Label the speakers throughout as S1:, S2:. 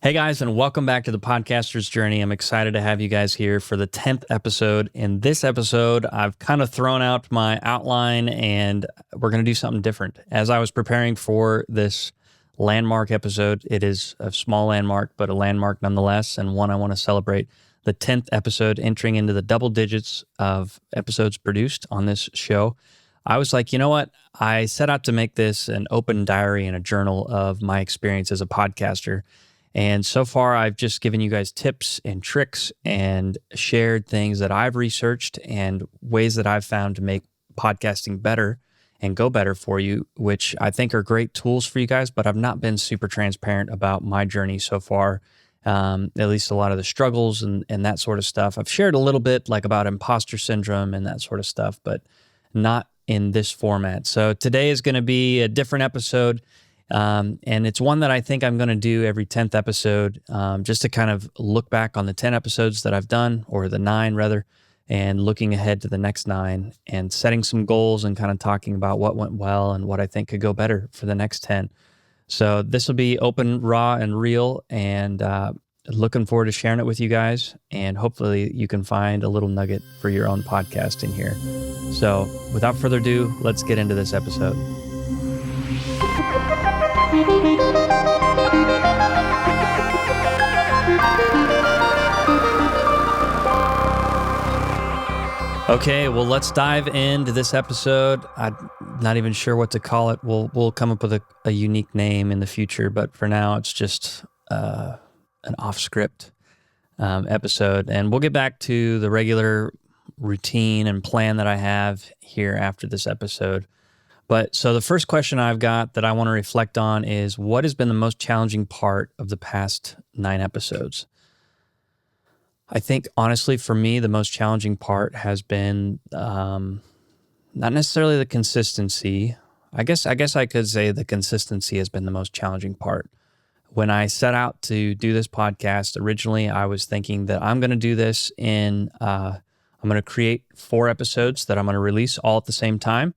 S1: Hey guys, and welcome back to the Podcaster's Journey. I'm excited to have you guys here for the 10th episode. In this episode, I've kind of thrown out my outline and we're going to do something different. As I was preparing for this landmark episode, it is a small landmark, but a landmark nonetheless, and one I want to celebrate. The 10th episode, entering into the double digits of episodes produced on this show. I was like, you know what? I set out to make this an open diary and a journal of my experience as a podcaster. And so far, I've just given you guys tips and tricks and shared things that I've researched and ways that I've found to make podcasting better and go better for you, which I think are great tools for you guys, but I've not been super transparent about my journey so far, at least a lot of the struggles and that sort of stuff. I've shared a little bit like about imposter syndrome and that sort of stuff, but not in this format. So today is going to be a different episode. And it's one that I think I'm going to do every 10th episode, just to kind of look back on the 10 episodes that I've done, or the 9 rather, and looking ahead to the next 9 and setting some goals and kind of talking about what went well and what I think could go better for the next 10. So this will be open, raw, and real, and looking forward to sharing it with you guys. And hopefully you can find a little nugget for your own podcast in here. So without further ado, let's get into this episode. Okay, well, let's dive into this episode. I'm not even sure what to call it. We'll come up with a unique name in the future, but for now, it's just an off-script episode. And we'll get back to the regular routine and plan that I have here after this episode. But so the first question I've got that I want to reflect on is, what has been the most challenging part of the past 9 episodes? I think, honestly, for me, the most challenging part has been not necessarily the consistency. I guess I could say the consistency has been the most challenging part. When I set out to do this podcast, originally I was thinking that I'm going to do this I'm going to create 4 episodes that I'm going to release all at the same time.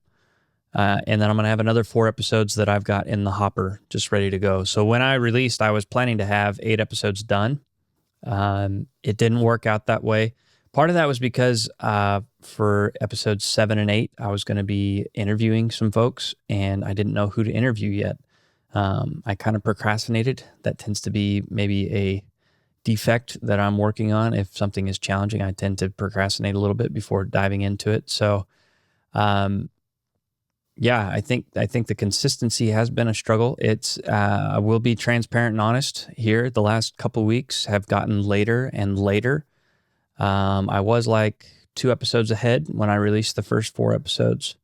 S1: And then I'm going to have another 4 episodes that I've got in the hopper, just ready to go. So when I released, I was planning to have 8 episodes done. It didn't work out that way. Part of that was because for episodes 7 and 8, I was going to be interviewing some folks, and I didn't know who to interview yet. I kind of procrastinated. That tends to be maybe a defect that I'm working on. If something is challenging, I tend to procrastinate a little bit before diving into it. So, yeah, I think the consistency has been a struggle. I will be transparent and honest here. The last couple weeks have gotten later and later. I was like 2 episodes ahead when I released the first 4 episodes,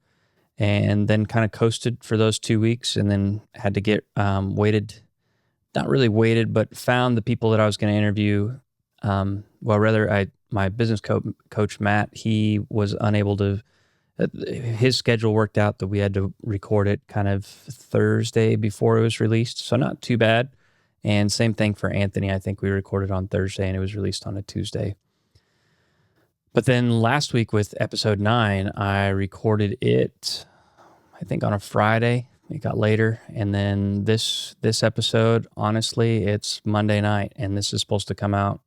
S1: and then kind of coasted for those 2 weeks, and then had to get waited, not really waited, but found the people that I was going to interview. My business coach, Matt, he was unable to. His schedule worked out that we had to record it kind of Thursday before it was released, so not too bad. And same thing for Anthony. I think we recorded on Thursday and it was released on a Tuesday. But then last week with episode 9, I recorded it, I think, on a Friday. It got later. And then this episode, honestly, it's Monday night, and this is supposed to come out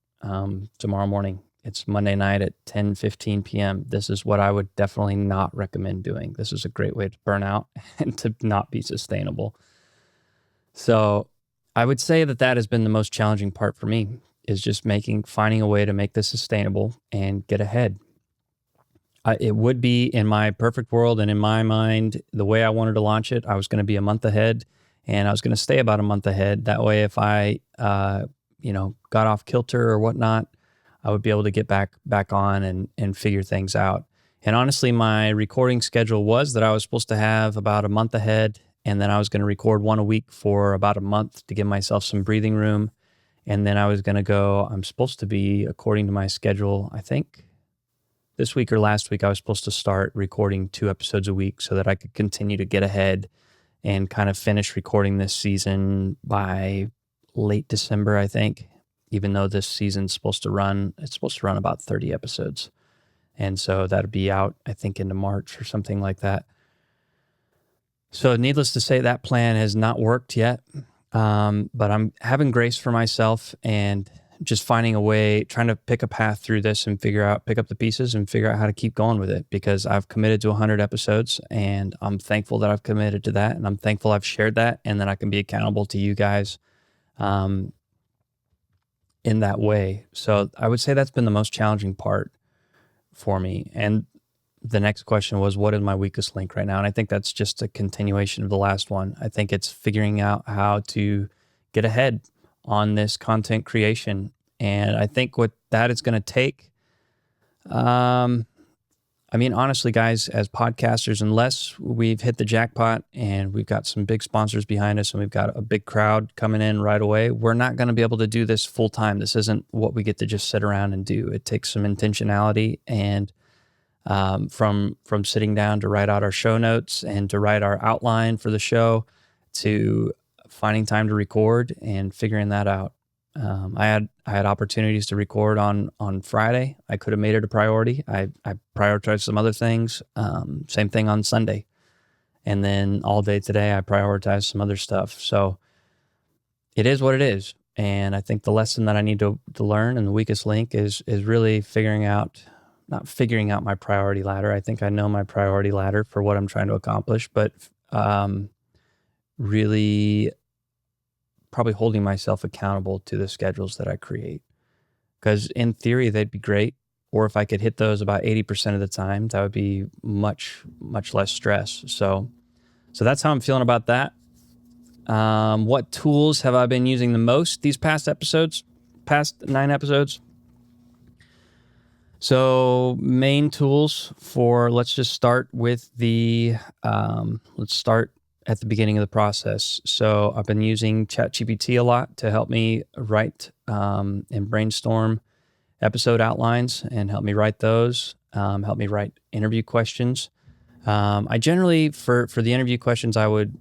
S1: tomorrow morning. It's Monday night at 10:15 p.m. This is what I would definitely not recommend doing. This is a great way to burn out and to not be sustainable. So I would say that has been the most challenging part for me, is just finding a way to make this sustainable and get ahead. It would be, in my perfect world and in my mind, the way I wanted to launch it, I was going to be a month ahead, and I was going to stay about a month ahead. That way, if I, got off kilter or whatnot, I would be able to get back on and figure things out. And honestly, my recording schedule was that I was supposed to have about a month ahead, and then I was going to record 1 a week for about a month to give myself some breathing room. And then I was going to go, I'm supposed to be, according to my schedule, I think this week or last week, I was supposed to start recording 2 episodes a week so that I could continue to get ahead and kind of finish recording this season by late December, I think. Even though this season's supposed to run about 30 episodes. And so that'd be out, I think, into March or something like that. So needless to say, that plan has not worked yet. But I'm having grace for myself and just finding a way, trying to pick a path through this and pick up the pieces and figure out how to keep going with it, because I've committed to 100 episodes and I'm thankful that I've committed to that. And I'm thankful I've shared that and that I can be accountable to you guys in that way. So I would say that's been the most challenging part for me. And the next question was, what is my weakest link right now? And I think that's just a continuation of the last one. I think it's figuring out how to get ahead on this content creation. And I think what that is going to take, honestly, guys, as podcasters, unless we've hit the jackpot and we've got some big sponsors behind us and we've got a big crowd coming in right away, we're not going to be able to do this full time. This isn't what we get to just sit around and do. It takes some intentionality and from sitting down to write out our show notes and to write our outline for the show, to finding time to record and figuring that out. I had opportunities to record on Friday. I could have made it a priority. I prioritized some other things. Same thing on Sunday, and then all day today I prioritized some other stuff. So it is what it is. And I think the lesson that I need to learn, and the weakest link, is really not figuring out my priority ladder. I think I know my priority ladder for what I'm trying to accomplish, but really probably holding myself accountable to the schedules that I create. Because in theory, they'd be great. Or if I could hit those about 80% of the time, that would be much, much less stress. So that's how I'm feeling about that. What tools have I been using the most these past 9 episodes? So main tools let's just start with let's start at the beginning of the process. So I've been using ChatGPT a lot to help me write and brainstorm episode outlines and help me write those, help me write interview questions. I generally, for the interview questions, I would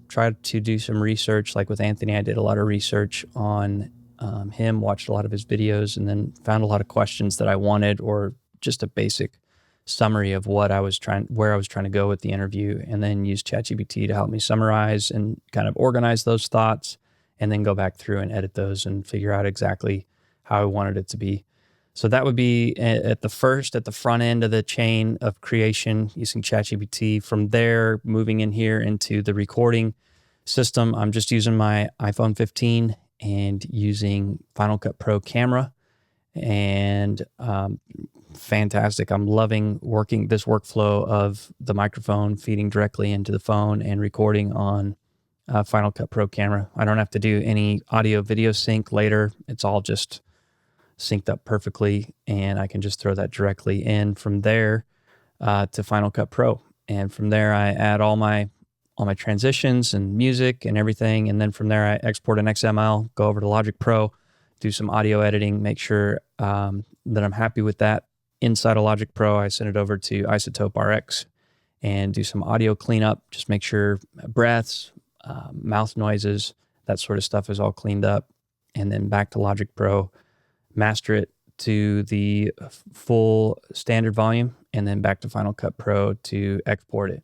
S1: try to do some research. Like with Anthony, I did a lot of research on him, watched a lot of his videos, and then found a lot of questions that I wanted, or just a basic summary of where I was trying to go with the interview, and then use ChatGPT to help me summarize and kind of organize those thoughts, and then go back through and edit those and figure out exactly how I wanted it to be. So that would be at the front end of the chain of creation, using ChatGPT. From there, moving in here into the recording system, I'm just using my iPhone 15 and using Final Cut Pro camera, and fantastic. I'm loving working this workflow of the microphone feeding directly into the phone and recording on Final Cut Pro camera. I don't have to do any audio video sync later. It's all just synced up perfectly, and I can just throw that directly in from there to Final Cut Pro. And from there, I add all my transitions and music and everything. And then from there, I export an XML, go over to Logic Pro, do some audio editing, make sure that I'm happy with that. Inside of Logic Pro, I send it over to Isotope RX and do some audio cleanup. Just make sure breaths, mouth noises, that sort of stuff is all cleaned up. And then back to Logic Pro, master it to the full standard volume, and then back to Final Cut Pro to export it.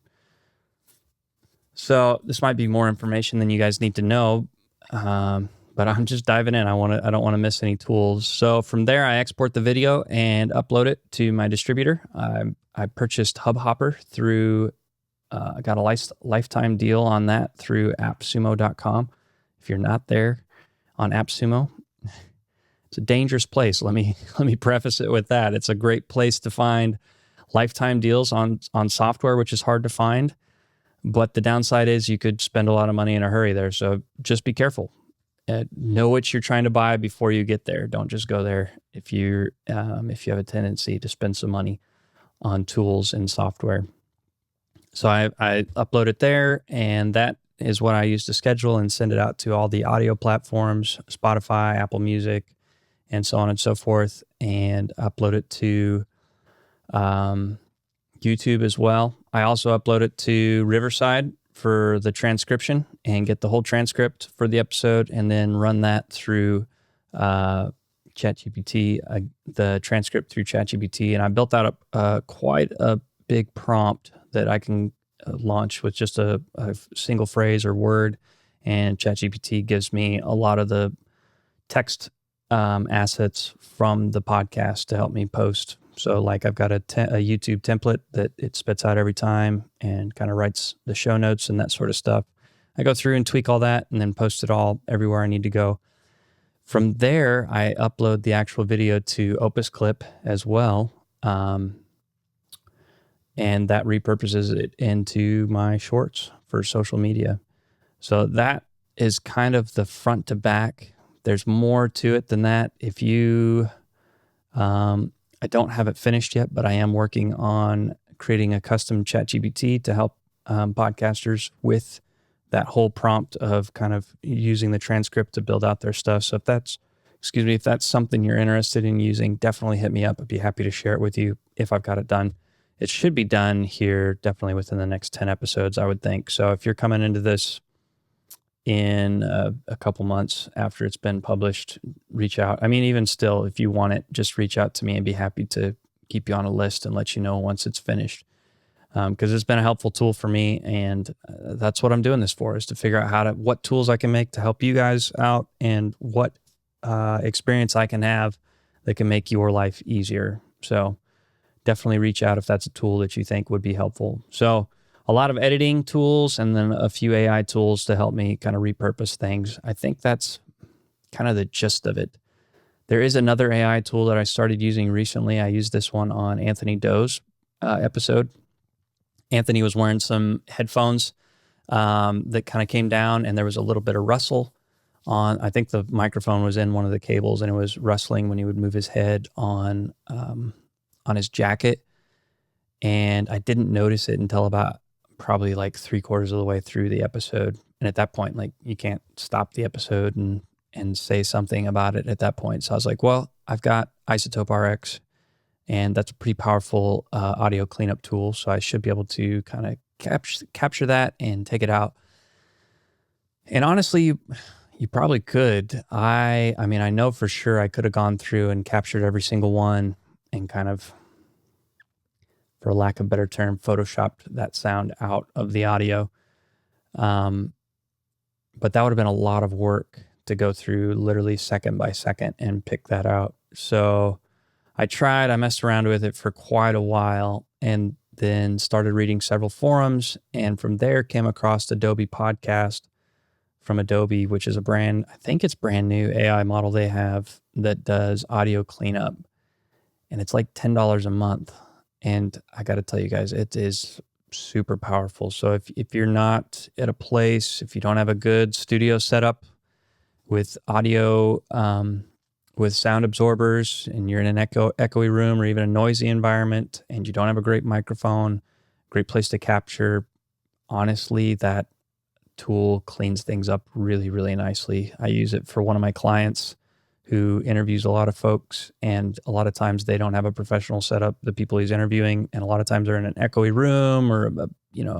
S1: So this might be more information than you guys need to know, but I'm just diving in. I don't want to miss any tools. So from there, I export the video and upload it to my distributor. I purchased Hubhopper through, I got a lifetime deal on that through appsumo.com. If you're not there on AppSumo, it's a dangerous place. Let me preface it with that. It's a great place to find lifetime deals on software, which is hard to find. But the downside is you could spend a lot of money in a hurry there. So just be careful. Know what you're trying to buy before you get there. Don't just go there if you have a tendency to spend some money on tools and software. So I upload it there, and that is what I use to schedule and send it out to all the audio platforms, Spotify, Apple Music, and so on and so forth, and upload it to YouTube as well. I also upload it to Riverside for the transcription and get the whole transcript for the episode, and then run that through ChatGPT, the transcript through ChatGPT. And I built out quite a big prompt that I can launch with just a single phrase or word, and ChatGPT gives me a lot of the text assets from the podcast to help me post. So like I've got a YouTube template that it spits out every time and kind of writes the show notes and that sort of stuff. I go through and tweak all that and then post it all everywhere I need to go. From there, I upload the actual video to Opus Clip as well. And that repurposes it into my shorts for social media. So that is kind of the front to back. There's more to it than that. If you, I don't have it finished yet, but I am working on creating a custom ChatGPT to help podcasters with that whole prompt of kind of using the transcript to build out their stuff. So if that's something you're interested in using, definitely hit me up. I'd be happy to share it with you if I've got it done. It should be done here definitely within the next 10 episodes, I would think. So if you're coming into this in a couple months after it's been published, reach out. I mean, even still, if you want it, just reach out to me and be happy to keep you on a list and let you know once it's finished. Because it's been a helpful tool for me, and that's what I'm doing this for, is to figure out what tools I can make to help you guys out and what experience I can have that can make your life easier. So definitely reach out if that's a tool that you think would be helpful. So a lot of editing tools and then a few AI tools to help me kind of repurpose things. I think that's kind of the gist of it. There is another AI tool that I started using recently. I used this one on Anthony Doe's episode. Anthony was wearing some headphones that kind of came down, and there was a little bit of rustle on. I think the microphone was in one of the cables, and it was rustling when he would move his head on his jacket. And I didn't notice it until about probably like 3/4 of the way through the episode. And at that point, like, you can't stop the episode and say something about it at that point. So I was like, well, I've got Isotope RX, and that's a pretty powerful audio cleanup tool. So I should be able to kind of capture that and take it out. And honestly, you probably could. I mean, I know for sure I could have gone through and captured every single one and kind of, for lack of a better term, photoshopped that sound out of the audio. But that would have been a lot of work to go through literally second by second and pick that out. So I messed around with it for quite a while, and then started reading several forums, and from there came across Adobe Podcast from Adobe, which is I think it's brand new AI model they have that does audio cleanup, and it's like $10 a month. And I got to tell you guys, it is super powerful. So if you're not at a place, if you don't have a good studio setup with audio, with sound absorbers, and you're in an echoey room or even a noisy environment, and you don't have a great microphone, great place to capture, honestly, that tool cleans things up really, really nicely. I use it for one of my clients who interviews a lot of folks, and a lot of times they don't have a professional setup, the people he's interviewing, and a lot of times they're in an echoey room or a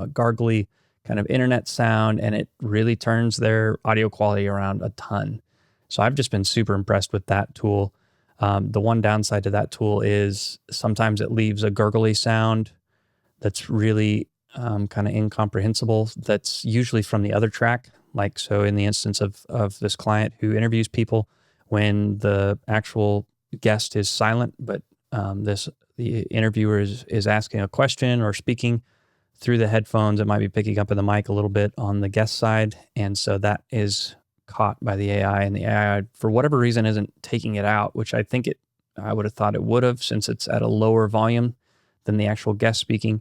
S1: gargly kind of internet sound, and it really turns their audio quality around a ton. So I've just been super impressed with that tool. The one downside to that tool is sometimes it leaves a gurgly sound that's really kind of incomprehensible. That's usually from the other track. Like, so in the instance of this client who interviews people, when the actual guest is silent, but the interviewer is asking a question or speaking through the headphones, it might be picking up in the mic a little bit on the guest side. And so that is caught by the AI, and the AI, for whatever reason, isn't taking it out, which I would have thought it would have, since it's at a lower volume than the actual guest speaking,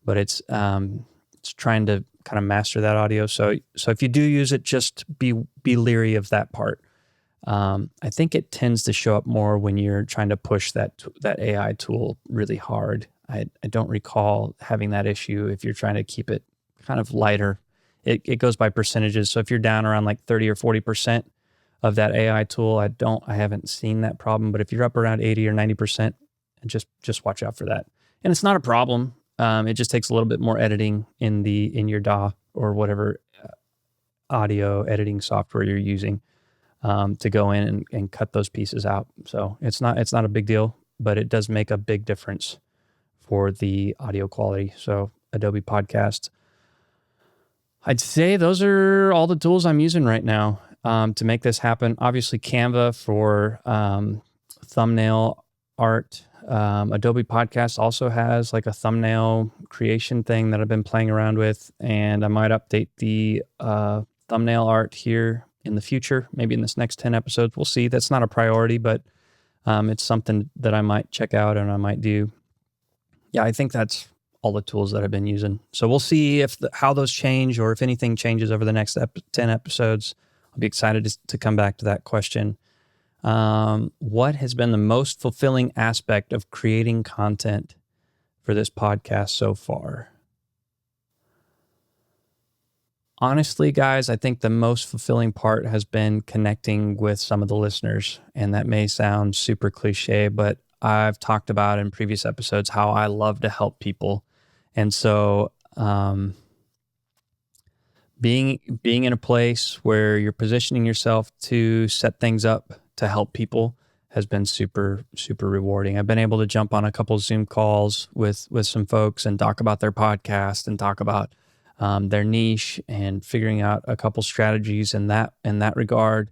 S1: but it's trying to kind of master that audio. So if you do use it, just be leery of that part. I think it tends to show up more when you're trying to push that AI tool really hard. I don't recall having that issue if you're trying to keep it kind of lighter. It goes by percentages. So if you're down around like 30 or 40% of that AI tool, I haven't seen that problem. But if you're up around 80 or 90%, just watch out for that. And it's not a problem. It just takes a little bit more editing in your DAW or whatever audio editing software you're using to go in and cut those pieces out. So it's not a big deal, but it does make a big difference for the audio quality. So Adobe Podcast. I'd say those are all the tools I'm using right now to make this happen. Obviously, Canva for thumbnail art. Adobe Podcast also has like a thumbnail creation thing that I've been playing around with, and I might update the thumbnail art here in the future, maybe in this next 10 episodes. We'll see. That's not a priority, but it's something that I might check out and I might do. Yeah, I think that's all the tools that I've been using. So we'll see if how those change or if anything changes over the next 10 episodes. I'll be excited to come back to that question. What has been the most fulfilling aspect of creating content for this podcast so far? Honestly, guys, I think the most fulfilling part has been connecting with some of the listeners. And that may sound super cliche, but I've talked about in previous episodes how I love to help people. And so being in a place where you're positioning yourself to set things up to help people has been super, super rewarding. I've been able to jump on a couple Zoom calls with some folks and talk about their podcast and talk about their niche and figuring out a couple strategies in that regard.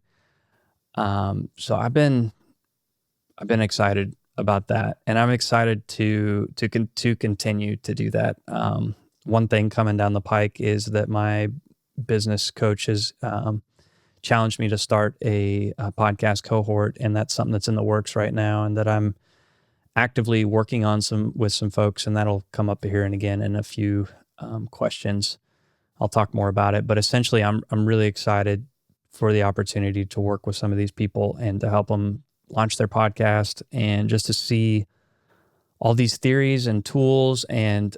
S1: So I've been excited about that, and I'm excited to continue to do that. One thing coming down the pike is that my business coach has challenged me to start a podcast cohort, and that's something that's in the works right now, and that I'm actively working on with some folks, and that'll come up here and again in a few questions. I'll talk more about it, but essentially I'm really excited for the opportunity to work with some of these people and to help them launch their podcast, and just to see all these theories and tools and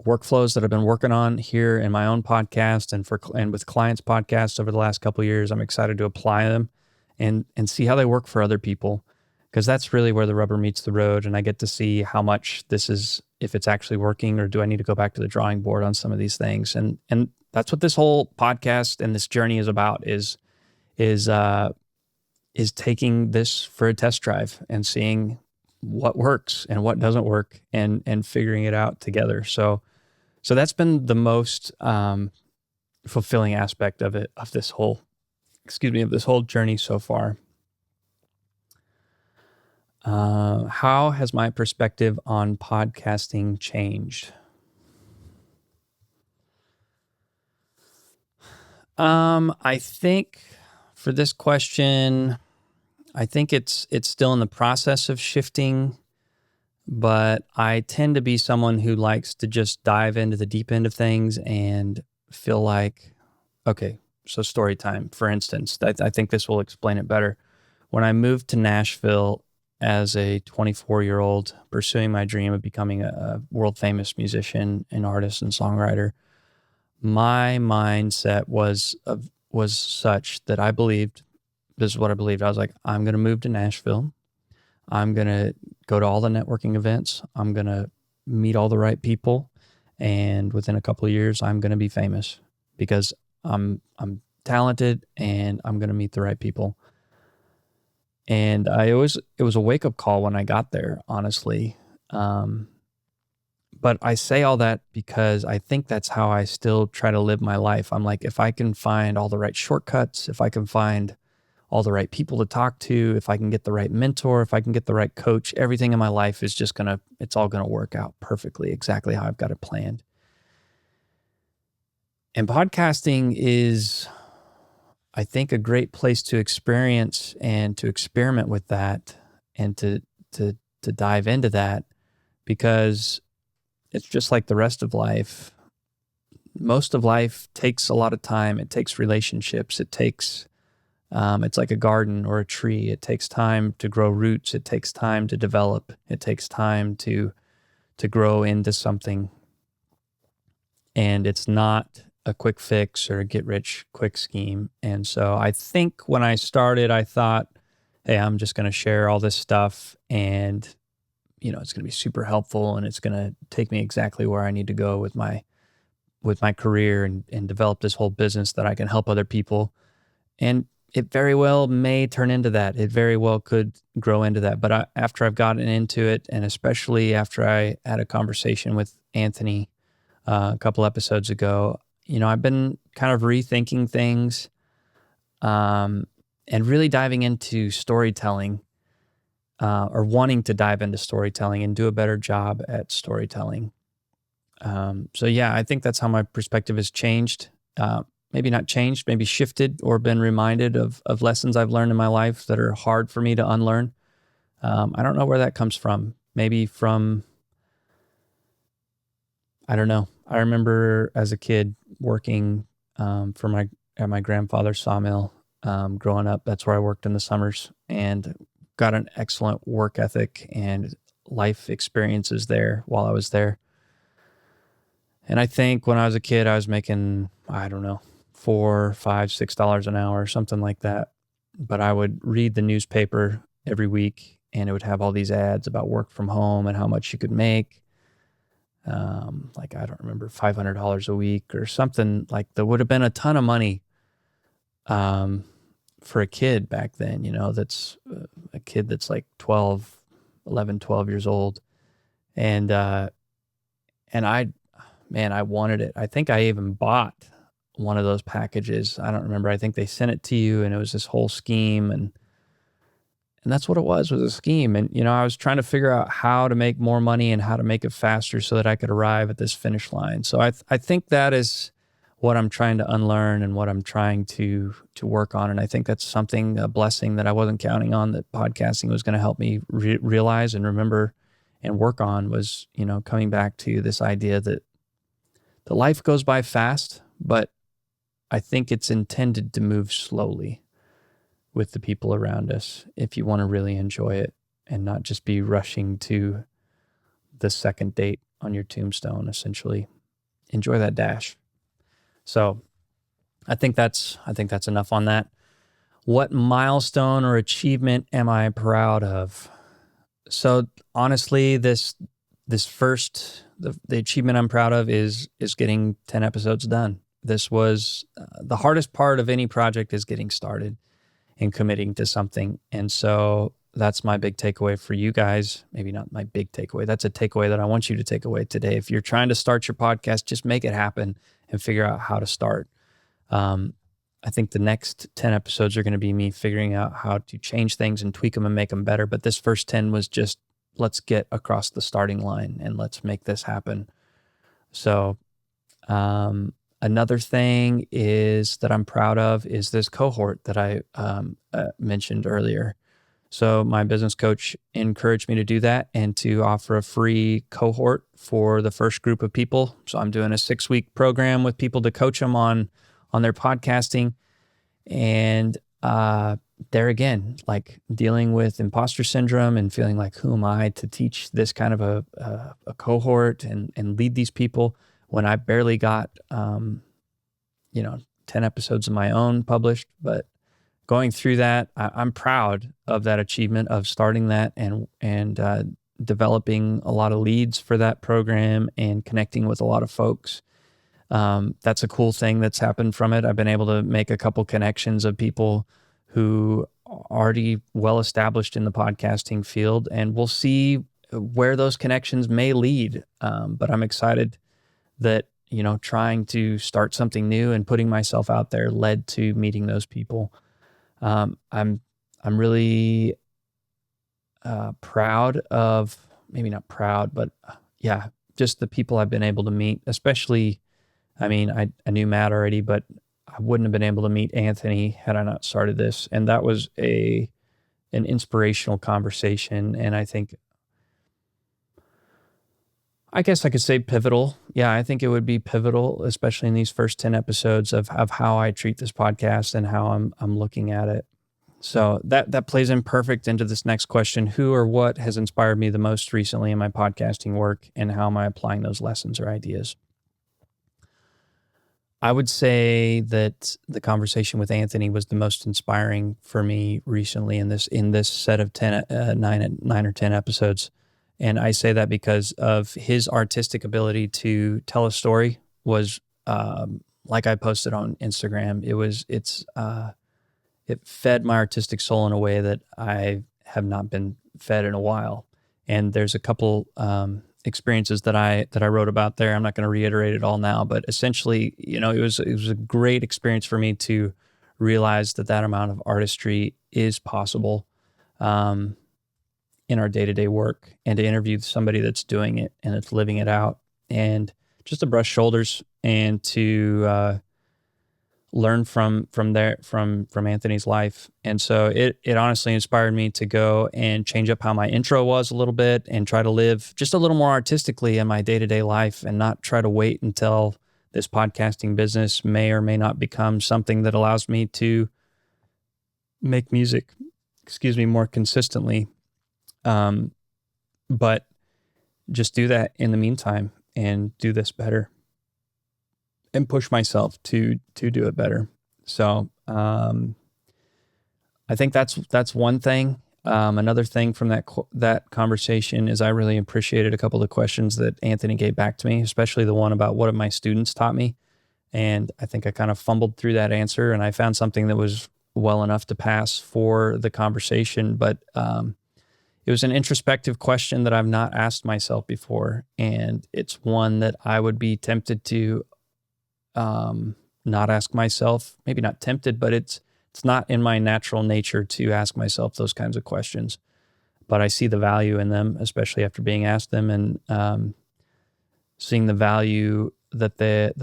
S1: workflows that I've been working on here in my own podcast and with clients' podcasts over the last couple of years. I'm excited to apply them and see how they work for other people, because that's really where the rubber meets the road. And I get to see how much this is, if it's actually working, or do I need to go back to the drawing board on some of these things? And that's what this whole podcast and this journey is about, is taking this for a test drive and seeing what works and what doesn't work, and figuring it out together. So that's been the most fulfilling aspect of this whole journey so far. How has my perspective on podcasting changed? I think for this question, I think it's still in the process of shifting, but I tend to be someone who likes to just dive into the deep end of things and feel like, okay, so story time, for instance. I think this will explain it better. When I moved to Nashville as a 24-year-old, pursuing my dream of becoming a world-famous musician and artist and songwriter, my mindset was such that I believed, this is what I believed. I was like, I'm going to move to Nashville. I'm going to go to all the networking events. I'm going to meet all the right people. And within a couple of years, I'm going to be famous, because I'm talented and I'm going to meet the right people. And it was a wake-up call when I got there, honestly. But I say all that because I think that's how I still try to live my life. I'm like, if I can find all the right shortcuts, if I can find all the right people to talk to, if I can get the right mentor, if I can get the right coach, everything in my life is it's all gonna work out perfectly, exactly how I've got it planned. And podcasting is, I think, a great place to experience and to experiment with that, and to dive into that, because it's just like the rest of life. Most of life takes a lot of time. It takes relationships. It takes, it's like a garden or a tree. It takes time to grow roots. It takes time to develop. It takes time to grow into something. And it's not a quick fix or a get rich quick scheme. And so I think when I started, I thought, hey, I'm just going to share all this stuff, and it's going to be super helpful, and it's going to take me exactly where I need to go with my career, and develop this whole business that I can help other people. And it very well may turn into that. It very well could grow into that. But after I've gotten into it, and especially after I had a conversation with Anthony a couple episodes ago. I've been kind of rethinking things, and really diving into storytelling, or wanting to dive into storytelling and do a better job at storytelling. So yeah, I think that's how my perspective has changed. Maybe not changed, maybe shifted, or been reminded of lessons I've learned in my life that are hard for me to unlearn. I don't know where that comes from. Maybe from, I don't know. I remember as a kid working at my grandfather's sawmill. Growing up, that's where I worked in the summers, and got an excellent work ethic and life experiences there while I was there. And I think when I was a kid, I was making, I don't know, $4, $5, $6 an hour, something like that. But I would read the newspaper every week, and it would have all these ads about work from home and how much you could make. Like, I don't remember, $500 a week or something. Like, that would have been a ton of money for a kid back then, that's a kid that's like 12 years old. And I, man, I wanted it. I think I even bought one of those packages. I don't remember. I think they sent it to you, and it was this whole scheme, and that's what it was a scheme. And I was trying to figure out how to make more money and how to make it faster so that I could arrive at this finish line. So I think that is what I'm trying to unlearn and what I'm trying to work on. And I think that's something, a blessing that I wasn't counting on, that podcasting was going to help me realize and remember and work on, was, coming back to this idea that the life goes by fast, but I think it's intended to move slowly with the people around us if you want to really enjoy it and not just be rushing to the second date on your tombstone, essentially. Enjoy that dash. So I think that's enough on that. What milestone or achievement am I proud of? So honestly, the achievement I'm proud of is getting 10 episodes done. This was the hardest part of any project, is getting started and committing to something. And so that's my big takeaway for you guys. Maybe not my big takeaway. That's a takeaway that I want you to take away today. If you're trying to start your podcast, just make it happen and figure out how to start. I think the next 10 episodes are going to be me figuring out how to change things and tweak them and make them better. But this first 10 was just, let's get across the starting line and let's make this happen. So, another thing is that I'm proud of is this cohort that I mentioned earlier. So my business coach encouraged me to do that and to offer a free cohort for the first group of people. So I'm doing a 6-week program with people to coach them on their podcasting. And there again, like dealing with imposter syndrome and feeling like, who am I to teach this kind of a cohort and lead these people when I barely got 10 episodes of my own published. But going through that, I'm proud of that achievement of starting that and developing a lot of leads for that program and connecting with a lot of folks. That's a cool thing that's happened from it. I've been able to make a couple connections of people who are already well established in the podcasting field, and we'll see where those connections may lead. But I'm excited that, trying to start something new and putting myself out there led to meeting those people. I'm really proud of, maybe not proud, but yeah, just the people I've been able to meet, especially, I knew Matt already, but I wouldn't have been able to meet Anthony had I not started this. And that was an inspirational conversation. And I guess I could say pivotal. Yeah, I think it would be pivotal, especially in these first 10 episodes of how I treat this podcast and how I'm looking at it. So that plays in perfect into this next question. Who or what has inspired me the most recently in my podcasting work, and how am I applying those lessons or ideas? I would say that the conversation with Anthony was the most inspiring for me recently in this set of 9 or 10 episodes. And I say that because of his artistic ability to tell a story was, like I posted on Instagram, it fed my artistic soul in a way that I have not been fed in a while. And there's a couple experiences that I wrote about there. I'm not going to reiterate it all now, but essentially, it was a great experience for me to realize that amount of artistry is possible in our day-to-day work, and to interview somebody that's doing it and that's living it out, and just to brush shoulders and to learn from Anthony's life. And so it honestly inspired me to go and change up how my intro was a little bit and try to live just a little more artistically in my day-to-day life, and not try to wait until this podcasting business may or may not become something that allows me to make music, more consistently. But just do that in the meantime and do this better and push myself to do it better. So, I think that's one thing. Another thing from that conversation is I really appreciated a couple of the questions that Anthony gave back to me, especially the one about what have my students taught me. And I think I kind of fumbled through that answer, and I found something that was well enough to pass for the conversation. But it was an introspective question that I've not asked myself before, and it's one that I would be tempted to not ask myself. Maybe not tempted, but it's not in my natural nature to ask myself those kinds of questions. But I see the value in them, especially after being asked them, and seeing the value that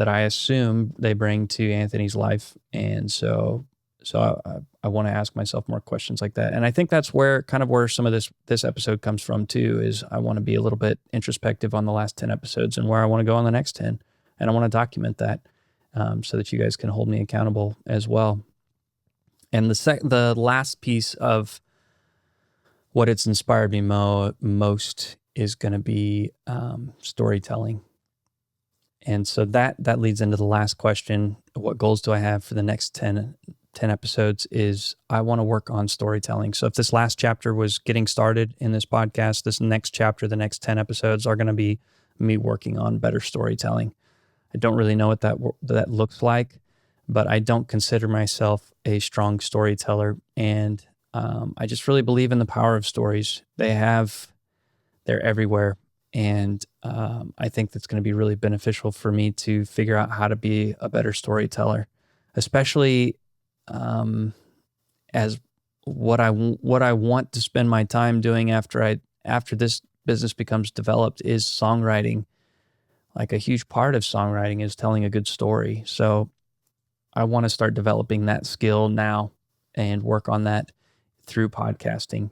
S1: I assume they bring to Anthony's life. And so I want to ask myself more questions like that. And I think that's where some of this episode comes from too, is I want to be a little bit introspective on the last 10 episodes and where I want to go on the next 10. And I want to document that so that you guys can hold me accountable as well. And the last piece of what it's inspired me most is going to be storytelling. And so that leads into the last question. What goals do I have for the next 10 episodes? Is I want to work on storytelling. So if this last chapter was getting started in this podcast, this next chapter, the next 10 episodes are going to be me working on better storytelling. I don't really know what that looks like, but I don't consider myself a strong storyteller. And I just really believe in the power of stories. They're everywhere. And I think that's going to be really beneficial for me to figure out how to be a better storyteller, especially as what I want to spend my time doing after this business becomes developed is songwriting. Like a huge part of songwriting is telling a good story. So I want to start developing that skill now and work on that through podcasting.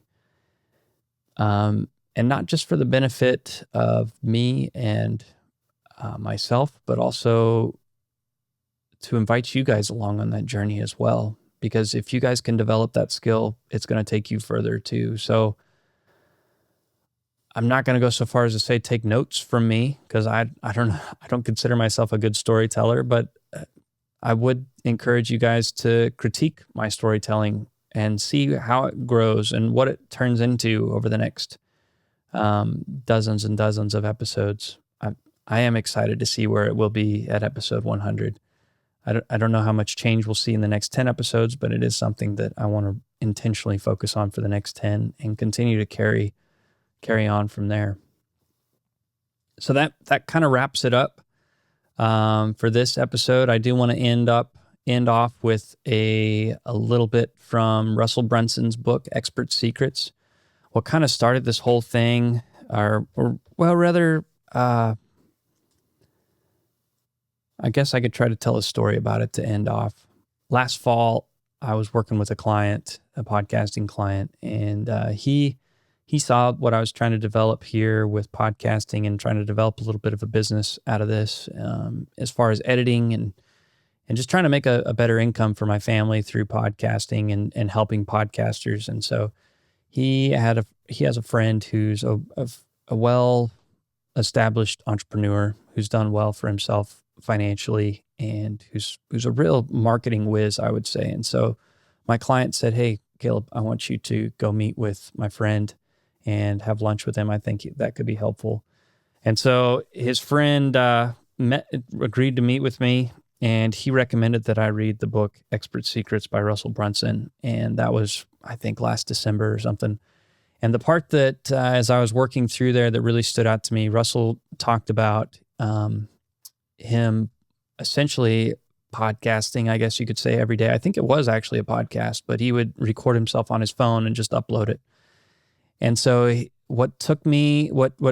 S1: And not just for the benefit of me and myself, but also to invite you guys along on that journey as well. Because if you guys can develop that skill, it's going to take you further too. So I'm not going to go so far as to say take notes from me, because I don't consider myself a good storyteller, but I would encourage you guys to critique my storytelling and see how it grows and what it turns into over the next dozens and dozens of episodes. I am excited to see where it will be at episode 100. I don't know how much change we'll see in the next 10 episodes, but it is something that I want to intentionally focus on for the next 10 and continue to carry on from there. So that kind of wraps it up for this episode. I do want to end off with a little bit from Russell Brunson's book, Expert Secrets. What kind of started this whole thing, I guess I could try to tell a story about it to end off. Last fall, I was working with a podcasting client, and he saw what I was trying to develop here with podcasting and trying to develop a little bit of a business out of this, as far as editing and just trying to make a better income for my family through podcasting and helping podcasters. And so he has a friend who's a well-established entrepreneur who's done well for himself financially and who's a real marketing whiz, I would say. And so my client said, "Hey, Kaleb, I want you to go meet with my friend and have lunch with him. I think that could be helpful." And so his friend agreed to meet with me, and he recommended that I read the book Expert Secrets by Russell Brunson. And that was, I think, last December or something. And the part that, as I was working through there, that really stood out to me, Russell talked about him essentially podcasting, I guess you could say, every day. I think it was actually a podcast, but he would record himself on his phone and just upload it. And so what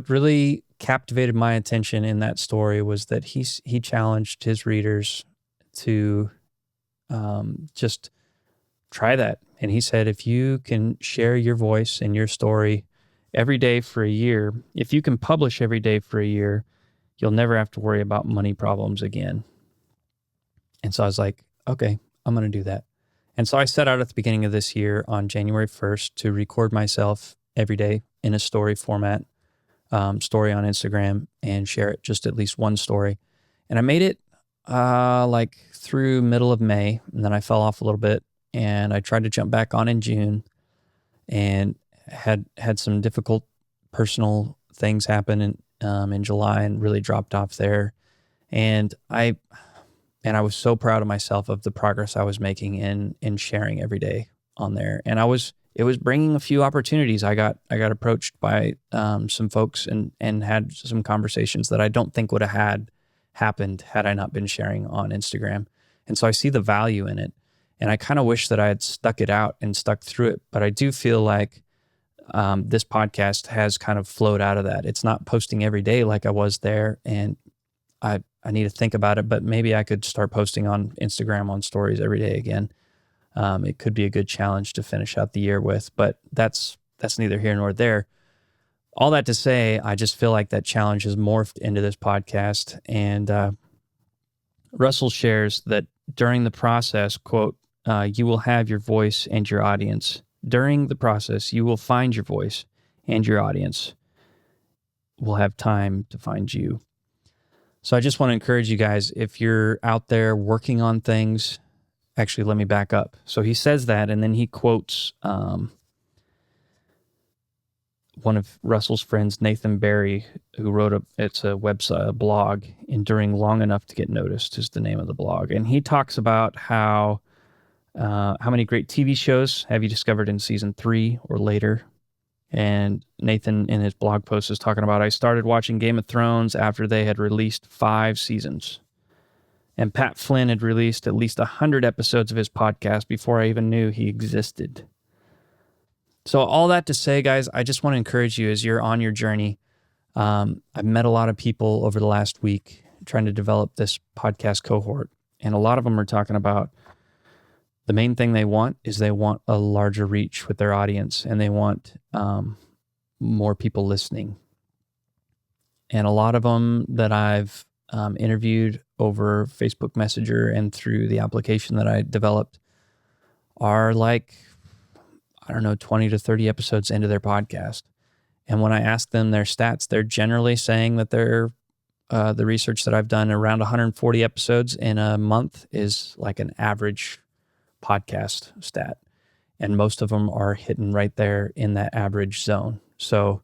S1: really captivated my attention in that story was that he challenged his readers to just try that. And he said, if you can share your voice and your story every day for a year, if you can publish every day for a year, you'll never have to worry about money problems again. And so I was like, okay, I'm going to do that. And so I set out at the beginning of this year on January 1st to record myself every day in a story format, story on Instagram, and share it, just at least one story. And I made it like through middle of May, and then I fell off a little bit, and I tried to jump back on in June, and had some difficult personal things happen in July, and really dropped off there. And I was so proud of myself of the progress I was making in sharing every day on there. And it was bringing a few opportunities. I got approached by some folks and had some conversations that I don't think would have happened had I not been sharing on Instagram. And so I see the value in it. And I kind of wish that I had stuck it out and stuck through it. But I do feel like this podcast has kind of flowed out of that. It's not posting every day like I was there. And I need to think about it, but maybe I could start posting on Instagram on stories every day again. It could be a good challenge to finish out the year with, but that's neither here nor there. All that to say, I just feel like that challenge has morphed into this podcast. And Russell shares that during the process, quote, you will have your voice and your audience. During the process, you will find your voice and your audience will have time to find you. So I just want to encourage you guys, if you're out there working on things, actually, let me back up. So he says that, and then he quotes one of Russell's friends, Nathan Barry, who wrote a blog, Enduring Long Enough to Get Noticed is the name of the blog. And he talks about how many great TV shows have you discovered in season 3 or later? And Nathan, in his blog post, is talking about, I started watching Game of Thrones after they had released 5 seasons. And Pat Flynn had released at least 100 episodes of his podcast before I even knew he existed. So all that to say, guys, I just want to encourage you as you're on your journey. I've met a lot of people over the last week trying to develop this podcast cohort. And a lot of them are talking about the main thing they want is they want a larger reach with their audience, and they want more people listening. And a lot of them that I've interviewed over Facebook Messenger and through the application that I developed are like, 20 to 30 episodes into their podcast. And when I ask them their stats, they're generally saying that they're the research that I've done, around 140 episodes in a month is like an average podcast stat. And most of them are hitting right there in that average zone. So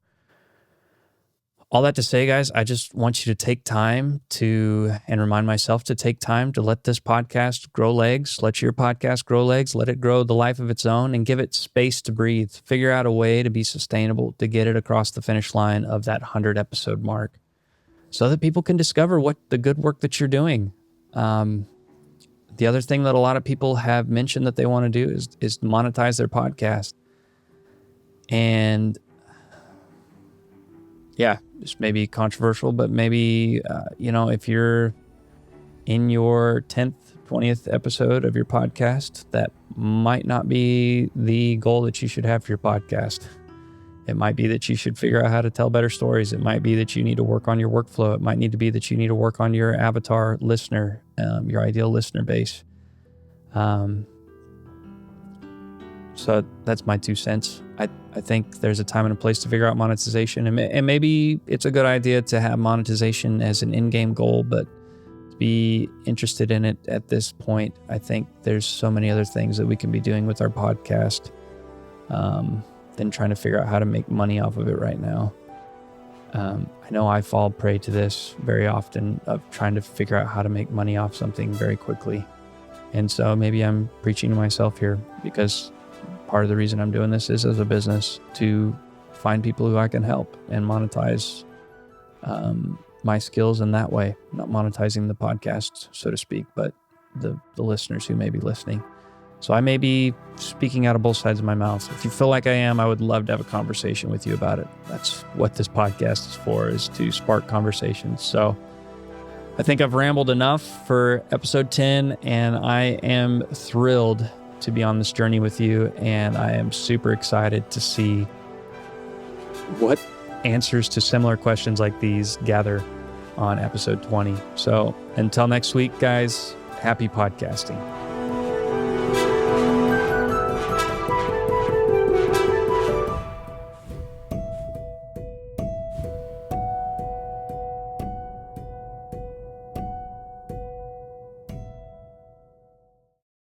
S1: all that to say, guys, I just want you to take time and remind myself to take time to let this podcast grow legs, let your podcast grow legs, let it grow the life of its own, and give it space to breathe. Figure out a way to be sustainable, to get it across the finish line of that 100 episode mark so that people can discover what the good work that you're doing. The other thing that a lot of people have mentioned that they want to do is monetize their podcast. And yeah, this may be controversial, but maybe, if you're in your 10th, 20th episode of your podcast, that might not be the goal that you should have for your podcast. It might be that you should figure out how to tell better stories. It might be that you need to work on your workflow. It might need to be that you need to work on your avatar listener, your ideal listener base. So that's my 2 cents. I think there's a time and a place to figure out monetization, and maybe it's a good idea to have monetization as an in-game goal, but to be interested in it at this point, I think there's so many other things that we can be doing with our podcast than trying to figure out how to make money off of it right now. I know I fall prey to this very often, of trying to figure out how to make money off something very quickly. And so maybe I'm preaching to myself here, because part of the reason I'm doing this is as a business to find people who I can help and monetize my skills in that way. Not monetizing the podcast, so to speak, but the listeners who may be listening. So I may be speaking out of both sides of my mouth. If you feel like I am, I would love to have a conversation with you about it. That's what this podcast is for, is to spark conversations. So I think I've rambled enough for episode 10, and I am thrilled to be on this journey with you, and I am super excited to see what answers to similar questions like these gather on episode 20. So until next week, guys, happy podcasting.